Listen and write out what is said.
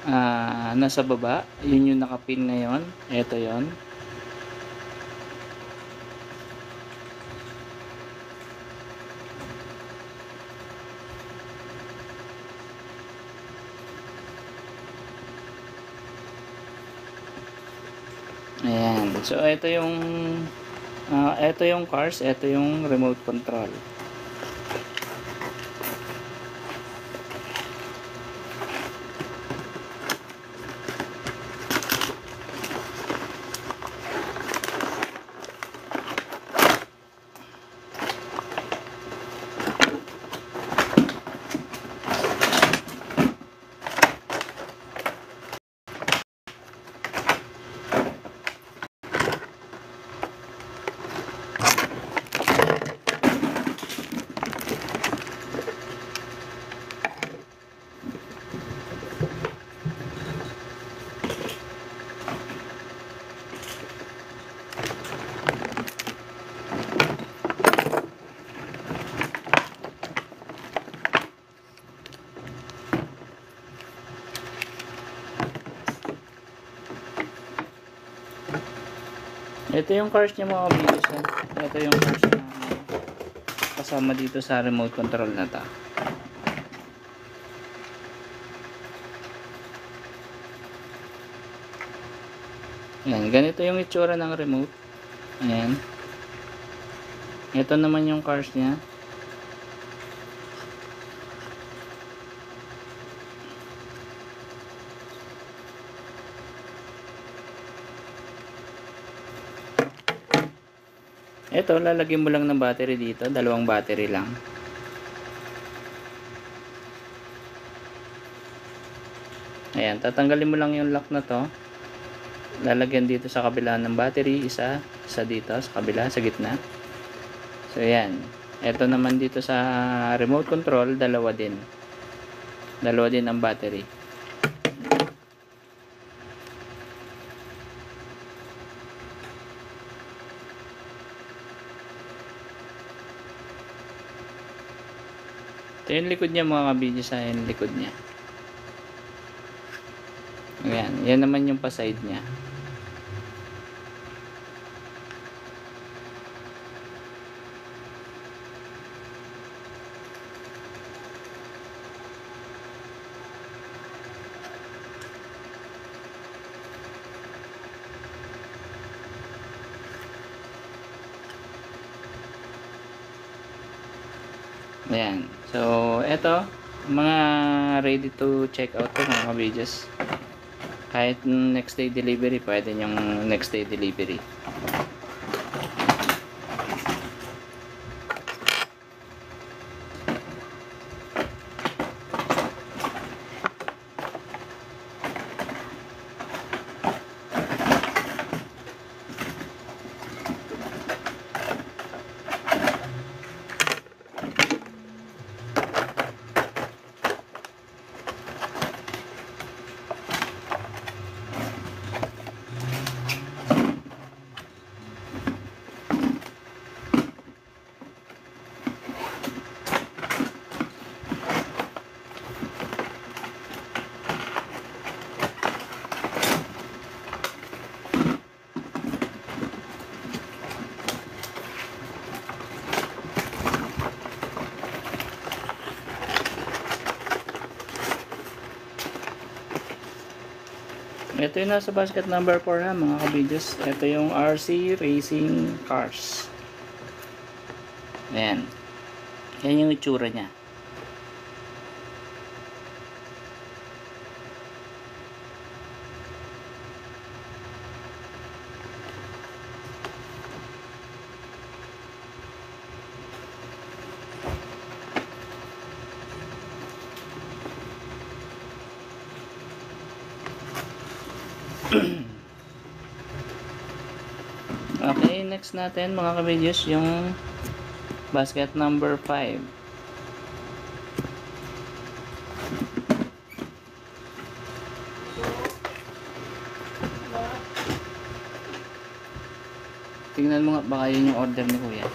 nasa baba. Yun yung nakapin ngayon. Ito yon. Ayan. So ito yung cars, ito yung remote control. Ito yung cars niya mga kabigis. Ito yung cars na kasama dito sa remote control na ta. Ayan, ganito yung itsura ng remote. Ayan. Ito naman yung cars niya. Ito, lalagyan mo lang ng battery dito. Dalawang battery lang. Ayan, tatanggalin mo lang yung lock na to. Lalagyan dito sa kabila ng battery. Isa dito sa kabila, sa gitna. So, ayan. Ito naman dito sa remote control, dalawa din. Dalawa din ang battery. Ito yung likod niya mga kabidyo, sa yung likod niya. Ayan, yan naman yung pa-side niya. Ayan. So, eto, mga ready to check out to mga kabidjos. Kahit next day delivery, pwede yung next day delivery. Ito yung nasa basket number 4 ha mga kabidjos. Ito yung RC Racing Cars. Ayan. Yan yung itsura niya. Okay, next natin mga kabidjos yung basket number 5. Tingnan mo nga baka yun yung order ni kuya.